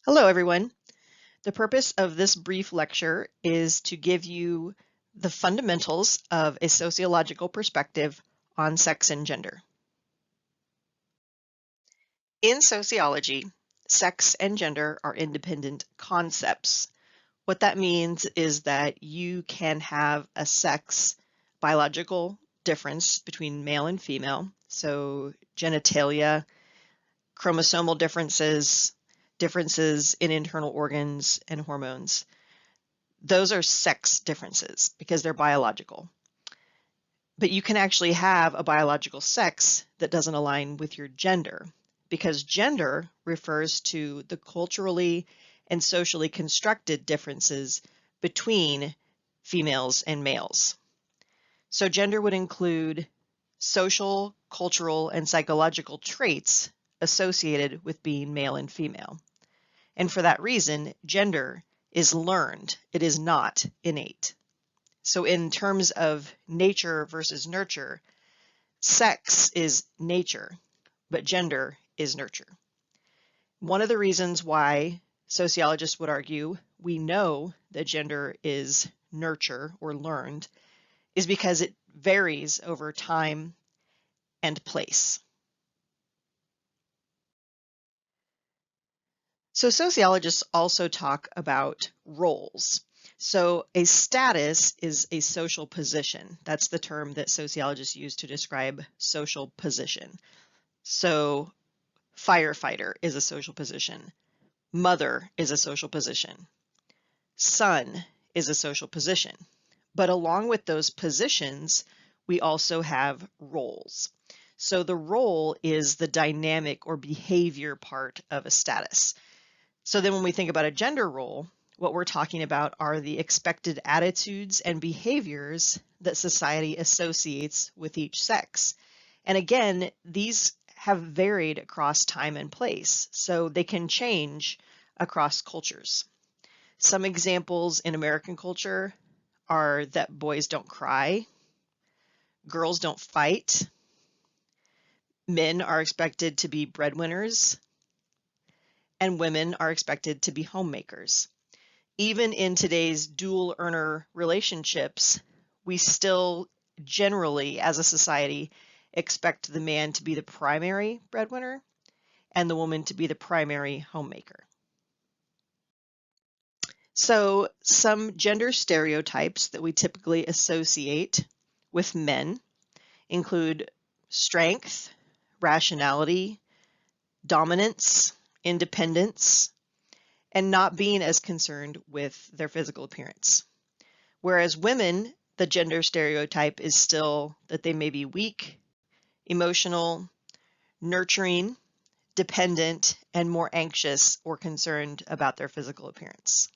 Hello, everyone. The purpose of this brief lecture is to give you the fundamentals of a sociological perspective on sex and gender. In sociology, sex and gender are independent concepts. What that means is that you can have a sex biological difference between male and female, so genitalia, chromosomal differences, differences in internal organs and hormones. Those are sex differences because they're biological. But you can actually have a biological sex that doesn't align with your gender because gender refers to the culturally and socially constructed differences between females and males. So gender would include social, cultural, and psychological traits associated with being male and female. And for that reason, gender is learned. It is not innate. So in terms of nature versus nurture, sex is nature, but gender is nurture. One of the reasons why sociologists would argue we know that gender is nurture or learned is because it varies over time and place. So sociologists also talk about roles. So a status is a social position. That's the term that sociologists use to describe social position. So firefighter is a social position. Mother is a social position. Son is a social position. But along with those positions, we also have roles. So the role is the dynamic or behavior part of a status. So then when we think about a gender role, what we're talking about are the expected attitudes and behaviors that society associates with each sex. And again, these have varied across time and place, so they can change across cultures. Some examples in American culture are that boys don't cry, girls don't fight, men are expected to be breadwinners, and women are expected to be homemakers. Even in today's dual earner relationships, we still generally, as a society, expect the man to be the primary breadwinner and the woman to be the primary homemaker. So some gender stereotypes that we typically associate with men include strength, rationality, dominance, independence, and not being as concerned with their physical appearance. Whereas women, the gender stereotype is still that they may be weak, emotional, nurturing, dependent, and more anxious or concerned about their physical appearance.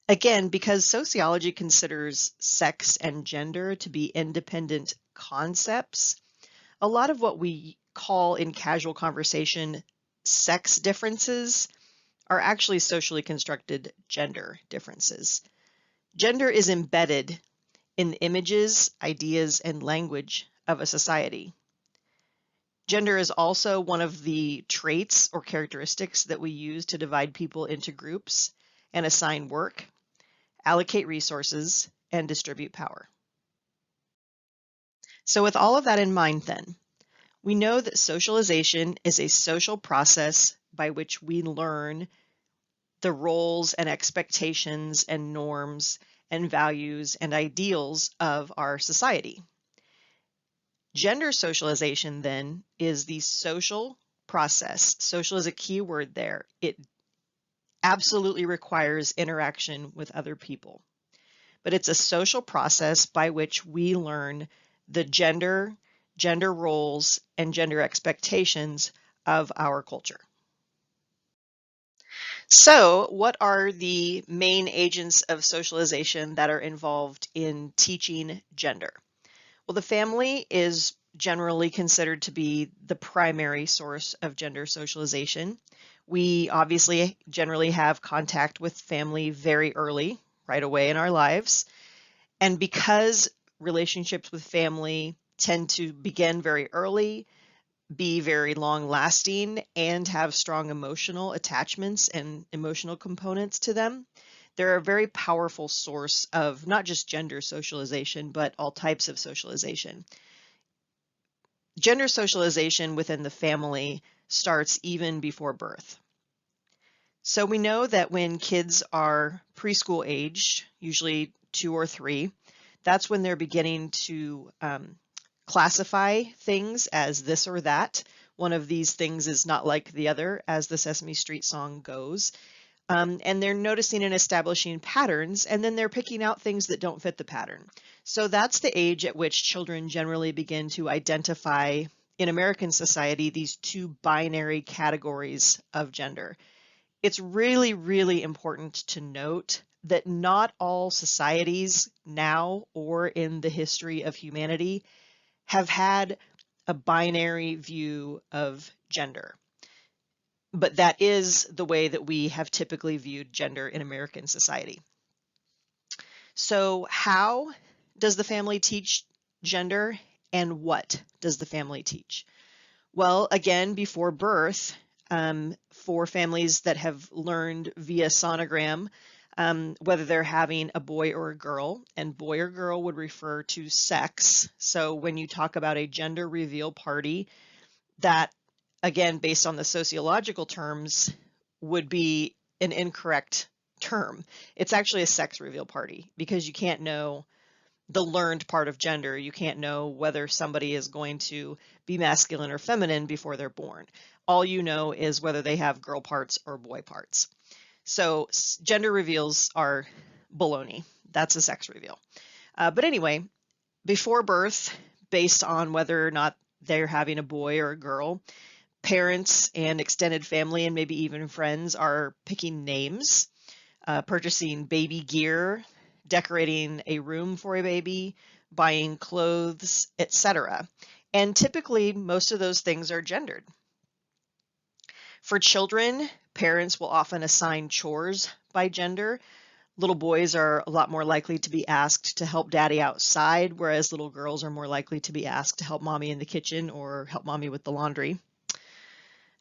Again, because sociology considers sex and gender to be independent concepts, a lot of what we call in casual conversation sex differences are actually socially constructed gender differences. Gender is embedded in images, ideas, and language of a society. Gender is also one of the traits or characteristics that we use to divide people into groups and assign work, allocate resources, and distribute power. So with all of that in mind then, we know that socialization is a social process by which we learn the roles and expectations and norms and values and ideals of our society. Gender socialization then is the social process. Social is a key word there. It absolutely requires interaction with other people. But it's a social process by which we learn the gender roles, and gender expectations of our culture. So, what are the main agents of socialization that are involved in teaching gender? Well, the family is generally considered to be the primary source of gender socialization. We obviously generally have contact with family very early, right away in our lives. And because relationships with family tend to begin very early, be very long lasting and have strong emotional attachments and emotional components to them. They're a very powerful source of not just gender socialization, but all types of socialization. Gender socialization within the family starts even before birth. So we know that when kids are preschool age, usually 2 or 3, that's when they're beginning to classify things as this or that. One of these things is not like the other, as the Sesame Street song goes. And they're noticing and establishing patterns, and then they're picking out things that don't fit the pattern. So that's the age at which children generally begin to identify, in American society, these two binary categories of gender. It's really, really important to note that not all societies now or in the history of humanity have had a binary view of gender. But that is the way that we have typically viewed gender in American society. So how does the family teach gender, and what does the family teach? Well, again, before birth, for families that have learned via sonogram, whether they're having a boy or a girl, and boy or girl would refer to sex. So when you talk about a gender reveal party, that, again, based on the sociological terms, would be an incorrect term. It's actually a sex reveal party, because you can't know the learned part of gender. You can't know whether somebody is going to be masculine or feminine before they're born. All you know is whether they have girl parts or boy parts. So gender reveals are baloney. That's a sex reveal. But anyway, before birth, based on whether or not they're having a boy or a girl, parents and extended family and maybe even friends are picking names, purchasing baby gear, decorating a room for a baby, buying clothes, etc. And typically, most of those things are gendered. For children, parents will often assign chores by gender. Little boys are a lot more likely to be asked to help daddy outside, whereas little girls are more likely to be asked to help mommy in the kitchen or help mommy with the laundry.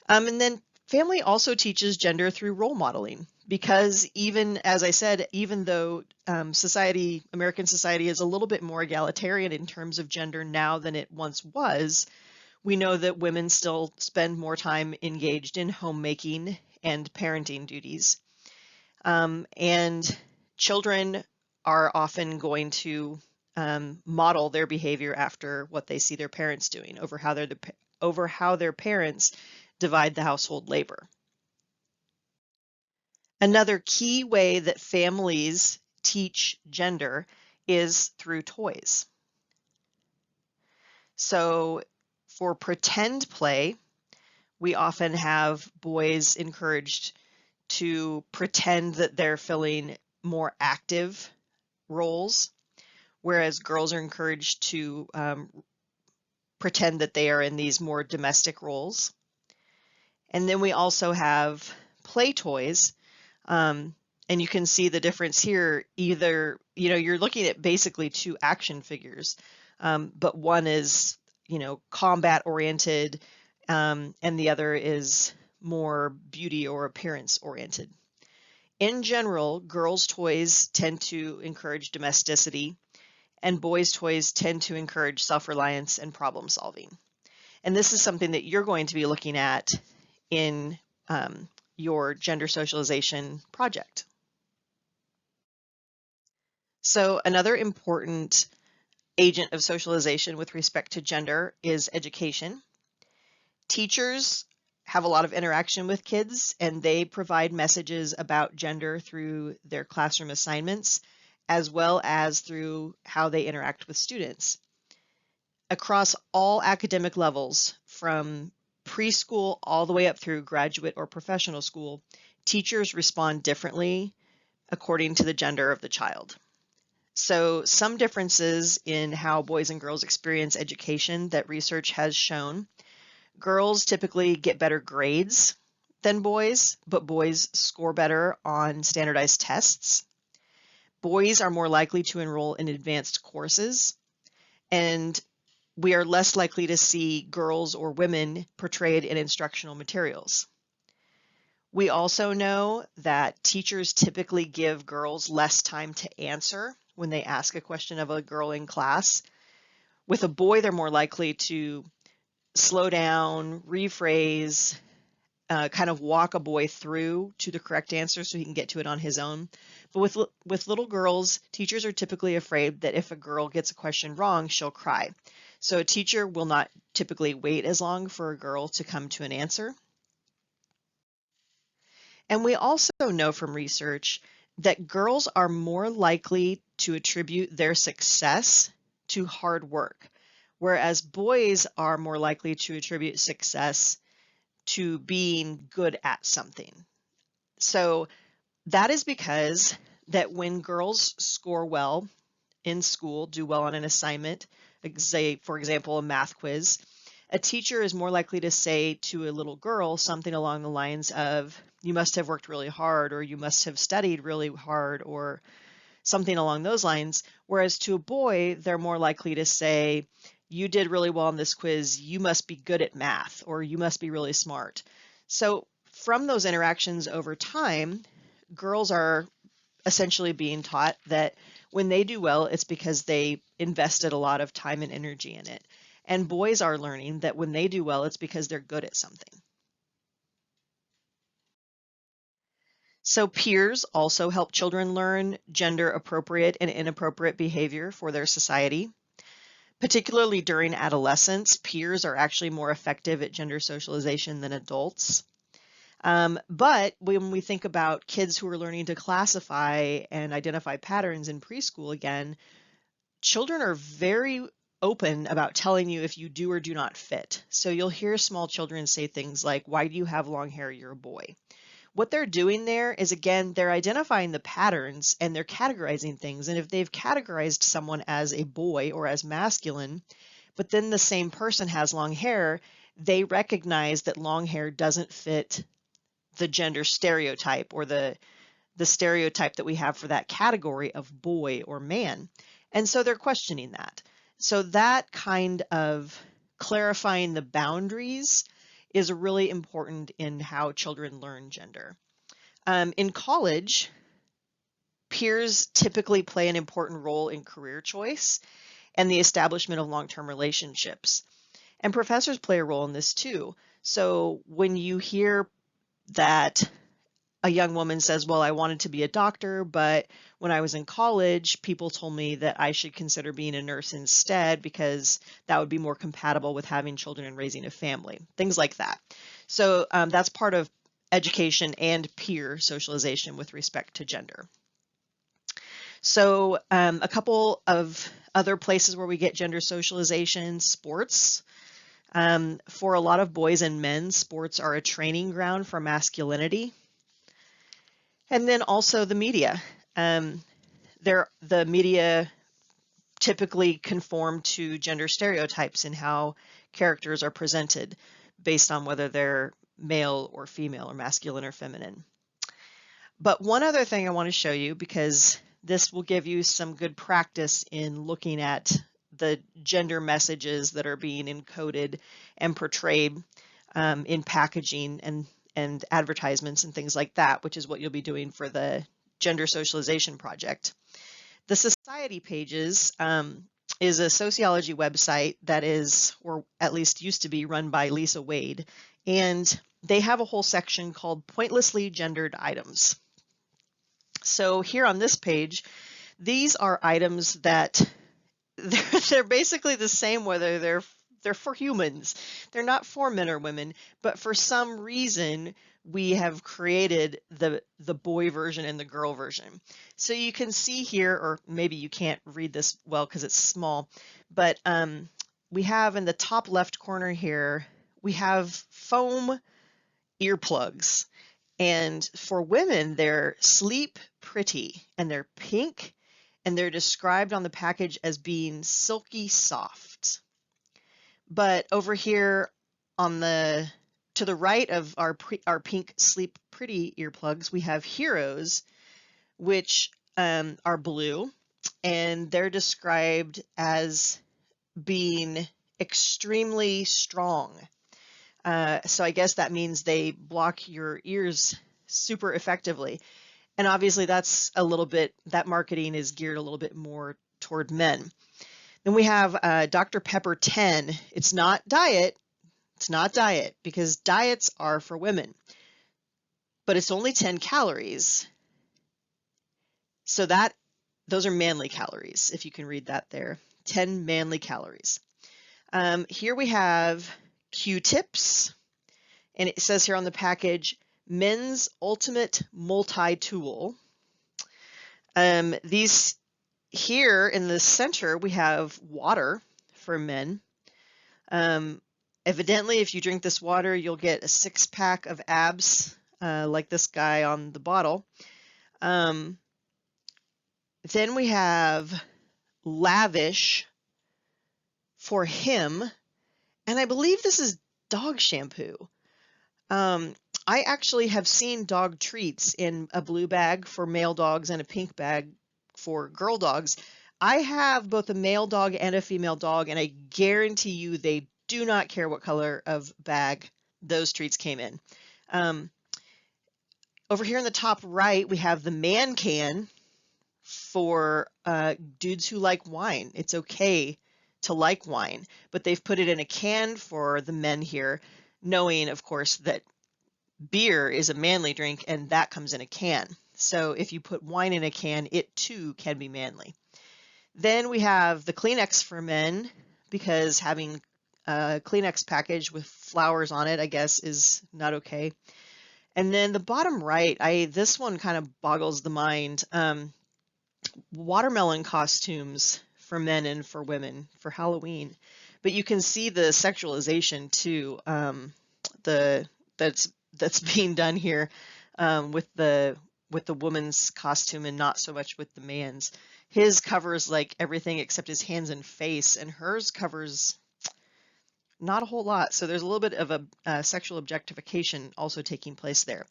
And then family also teaches gender through role modeling, because even, as I said, even though American society is a little bit more egalitarian in terms of gender now than it once was, we know that women still spend more time engaged in homemaking and parenting duties. And children are often going to model their behavior after what they see their parents doing, over how their parents divide the household labor. Another key way that families teach gender is through toys. So for pretend play, we often have boys encouraged to pretend that they're filling more active roles, whereas girls are encouraged to pretend that they are in these more domestic roles. And then we also have play toys. And you can see the difference here. Either, you're looking at basically two action figures, but one is, combat oriented, and the other is more beauty or appearance oriented. In general, girls' toys tend to encourage domesticity, and boys' toys tend to encourage self-reliance and problem solving. And this is something that you're going to be looking at in your gender socialization project. So another important agent of socialization with respect to gender is education. Teachers have a lot of interaction with kids, and they provide messages about gender through their classroom assignments, as well as through how they interact with students. Across all academic levels, from preschool all the way up through graduate or professional school, teachers respond differently according to the gender of the child. So some differences in how boys and girls experience education that research has shown. Girls typically get better grades than boys, but boys score better on standardized tests. Boys are more likely to enroll in advanced courses. And we are less likely to see girls or women portrayed in instructional materials. We also know that teachers typically give girls less time to answer when they ask a question of a girl in class. With a boy, they're more likely to slow down, rephrase, kind of walk a boy through to the correct answer so he can get to it on his own. But with little girls, teachers are typically afraid that if a girl gets a question wrong, she'll cry. So a teacher will not typically wait as long for a girl to come to an answer. And we also know from research that girls are more likely to attribute their success to hard work, whereas boys are more likely to attribute success to being good at something. So that is because that when girls score well in school, do well on an assignment, say, for example, a math quiz, a teacher is more likely to say to a little girl something along the lines of, you must have worked really hard, or you must have studied really hard, or something along those lines. Whereas to a boy, they're more likely to say, you did really well on this quiz, you must be good at math, or you must be really smart. So from those interactions over time, girls are essentially being taught that when they do well, it's because they invested a lot of time and energy in it. And boys are learning that when they do well, it's because they're good at something. So peers also help children learn gender appropriate and inappropriate behavior for their society. Particularly during adolescence, peers are actually more effective at gender socialization than adults. But when we think about kids who are learning to classify and identify patterns in preschool again, children are very open about telling you if you do or do not fit. So you'll hear small children say things like, why do you have long hair? You're a boy. What they're doing there is, again, they're identifying the patterns and they're categorizing things. And if they've categorized someone as a boy or as masculine, but then the same person has long hair, they recognize that long hair doesn't fit the gender stereotype or the stereotype that we have for that category of boy or man. And so they're questioning that. So that kind of clarifying the boundaries is really important in how children learn gender. In college, peers typically play an important role in career choice and the establishment of long-term relationships. And professors play a role in this too. So when you hear that a young woman says, well, I wanted to be a doctor, but when I was in college, people told me that I should consider being a nurse instead because that would be more compatible with having children and raising a family, things like that. So that's part of education and peer socialization with respect to gender. So a couple of other places where we get gender socialization, sports. For a lot of boys and men, sports are a training ground for masculinity. And then also the media. The media typically conform to gender stereotypes in how characters are presented based on whether they're male or female or masculine or feminine. But one other thing I want to show you, because this will give you some good practice in looking at the gender messages that are being encoded and portrayed in packaging and advertisements and things like that, which is what you'll be doing for the gender socialization project. The Society Pages is a sociology website that is, or at least used to be, run by Lisa Wade, and they have a whole section called Pointlessly Gendered Items. So here on this page, these are items that they're basically the same whether they're for humans. They're not for men or women, but for some reason we have created the boy version and the girl version. So you can see here, or maybe you can't read this well because it's small, but we have in the top left corner here, we have foam earplugs. And for women, they're sleep pretty and they're pink and they're described on the package as being silky soft. But over here on to the right of our pink sleep pretty earplugs, we have heroes, which are blue, and they're described as being extremely strong. So I guess that means they block your ears super effectively. And obviously that's a little bit, that marketing is geared a little bit more toward men. Then we have Dr. Pepper 10. It's not diet. It's not diet because diets are for women, but it's only 10 calories. So those are manly calories, if you can read that there. 10 manly calories. Here we have Q-tips, and it says here on the package, men's ultimate multi-tool. These here in the center, we have water for men. Evidently, if you drink this water, you'll get a 6-pack of abs, like this guy on the bottle. Then we have Lavish for him, and I believe this is dog shampoo. I actually have seen dog treats in a blue bag for male dogs and a pink bag for girl dogs. I have both a male dog and a female dog, and I guarantee you they do not care what color of bag those treats came in. Over here in the top right, we have the man can for dudes who like wine. It's okay to like wine, but they've put it in a can for the men here, knowing, of course, that beer is a manly drink and that comes in a can. So if you put wine in a can, it too can be manly. Then we have the Kleenex for men, because having a Kleenex package with flowers on it, I guess, is not okay. And then the bottom right, this one kind of boggles the mind. Watermelon costumes for men and for women for Halloween. But you can see the sexualization too, that's being done here, with the woman's costume and not so much with the man's. His covers like everything except his hands and face, and hers covers not a whole lot. So there's a little bit of a sexual objectification also taking place there.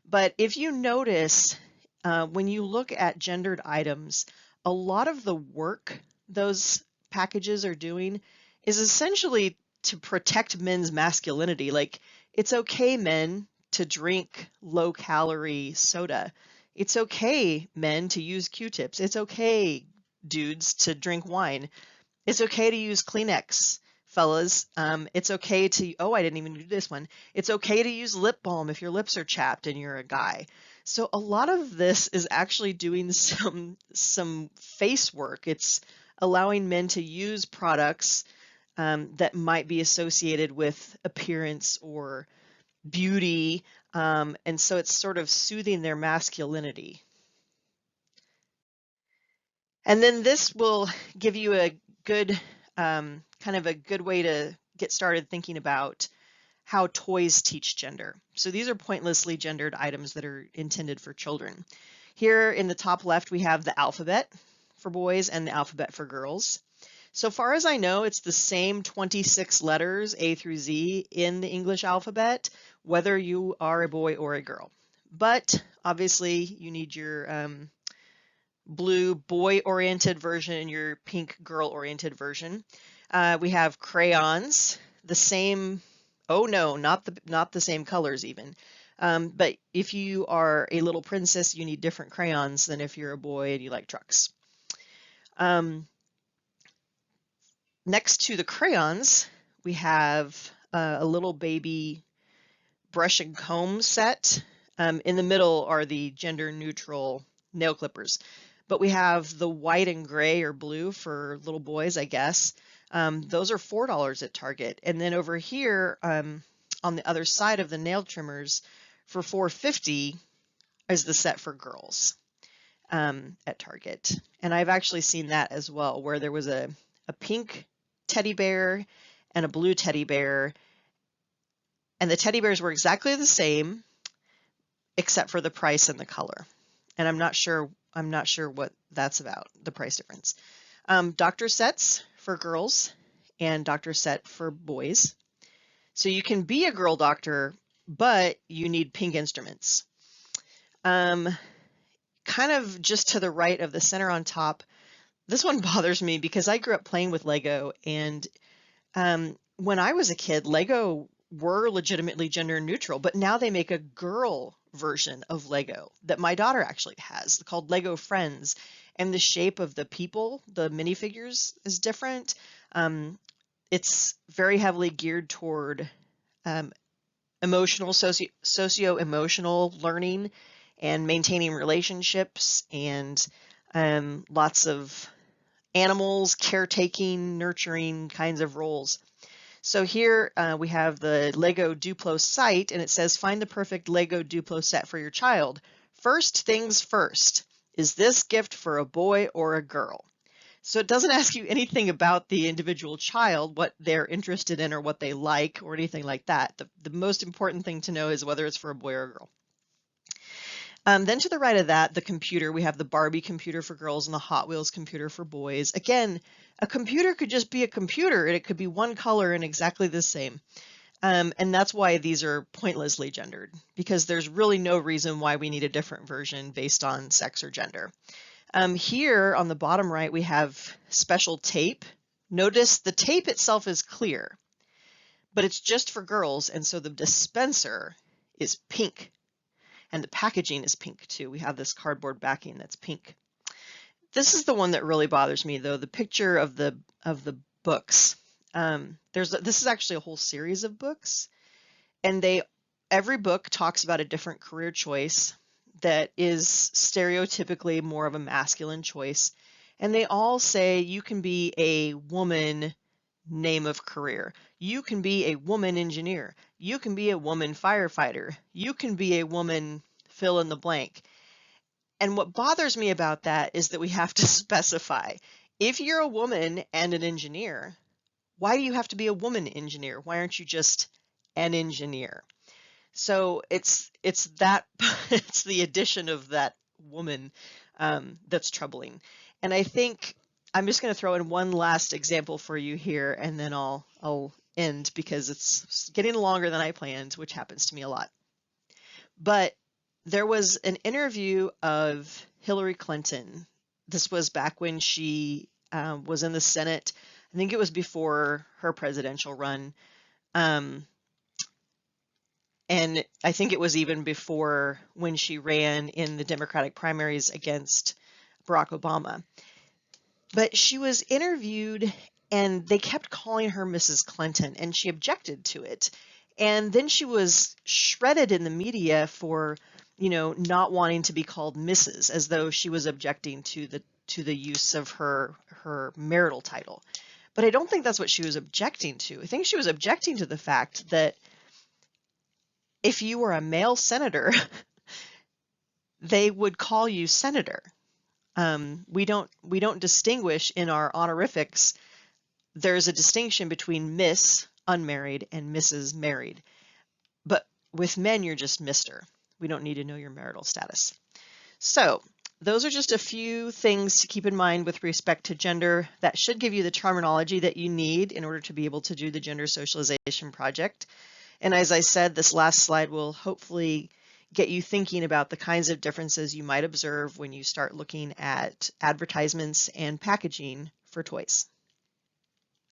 But if you notice, when you look at gendered items, a lot of the work those packages are doing is essentially to protect men's masculinity. Like, it's okay, men, to drink low-calorie soda. It's okay, men, to use Q-tips. It's okay, dudes, to drink wine. It's okay to use Kleenex, fellas. It's okay to, oh, I didn't even do this one. It's okay to use lip balm if your lips are chapped and you're a guy. So a lot of this is actually doing some face work. It's allowing men to use products that might be associated with appearance or beauty, and so it's sort of soothing their masculinity. And then this will give you a good kind of a good way to get started thinking about how toys teach gender. So these are pointlessly gendered items that are intended for children. Here in the top left, we have the alphabet for boys and the alphabet for girls. So far as I know, it's the same 26 letters, A through Z, in the English alphabet, whether you are a boy or a girl. But obviously, you need your blue boy-oriented version and your pink girl-oriented version. We have crayons, the same. Oh no, not the same colors even. But if you are a little princess, you need different crayons than if you're a boy and you like trucks. Next to the crayons, we have a little baby brush and comb set. In the middle are the gender neutral nail clippers. But we have the white and gray or blue for little boys, I guess. Those are $4 at Target. And then over here, on the other side of the nail trimmers, for $4.50 is the set for girls at Target. And I've actually seen that as well, where there was a pink teddy bear and a blue teddy bear, and the teddy bears were exactly the same except for the price and the color. And I'm not sure what that's about, the price difference. Doctor sets for girls and doctor set for boys. So you can be a girl doctor, but you need pink instruments. Kind of just to the right of the center on top, this one bothers me because I grew up playing with Lego, and When I was a kid, Lego were legitimately gender neutral, but now they make a girl version of Lego that my daughter actually has called Lego Friends. And the shape of the people, the minifigures, is different. It's very heavily geared toward um, socio-emotional learning and maintaining relationships, and lots of animals, caretaking, nurturing kinds of roles. So here we have the Lego Duplo site, and it says, find the perfect Lego Duplo set for your child. First things first, is this gift for a boy or a girl? So it doesn't ask you anything about the individual child, what they're interested in or what they like or anything like that. The most important thing to know is whether it's for a boy or a girl. Then to the right of that, the computer, we have the Barbie computer for girls and the Hot Wheels computer for boys. Again, a computer could just be a computer, and it could be one color and exactly the same. And that's why these are pointlessly gendered, because there's really no reason why we need a different version based on sex or gender. Here on the bottom right, we have special tape. Notice the tape itself is clear, but it's just for girls, and so the dispenser is pink. And the packaging is pink too. We have this cardboard backing that's pink. This is the one that really bothers me, though, the picture of the books. This is actually a whole series of books, and every book talks about a different career choice that is stereotypically more of a masculine choice, and they all say you can be a woman name of career. You can be a woman engineer. You can be a woman firefighter. You can be a woman fill in the blank. And what bothers me about that is that we have to specify. If you're a woman and an engineer, why do you have to be a woman engineer? Why aren't you just an engineer? So it's that it's the addition of that woman that's troubling. And I think I'm just going to throw in one last example for you here, and then I'll end because it's getting longer than I planned, which happens to me a lot. But there was an interview of Hillary Clinton. This was back when she was in the Senate. I think it was before her presidential run. And I think it was even before when she ran in the Democratic primaries against Barack Obama. But she was interviewed, and they kept calling her Mrs. Clinton, and she objected to it. And then she was shredded in the media for, not wanting to be called Mrs., as though she was objecting to the use of her marital title. But I don't think that's what she was objecting to. I think she was objecting to the fact that if you were a male senator, they would call you senator. We don't distinguish in our honorifics. There's a distinction between Miss unmarried and Mrs. married. But with men, you're just Mr. We don't need to know your marital status. So those are just a few things to keep in mind with respect to gender. That should give you the terminology that you need in order to be able to do the gender socialization project. And as I said, this last slide will hopefully get you thinking about the kinds of differences you might observe when you start looking at advertisements and packaging for toys.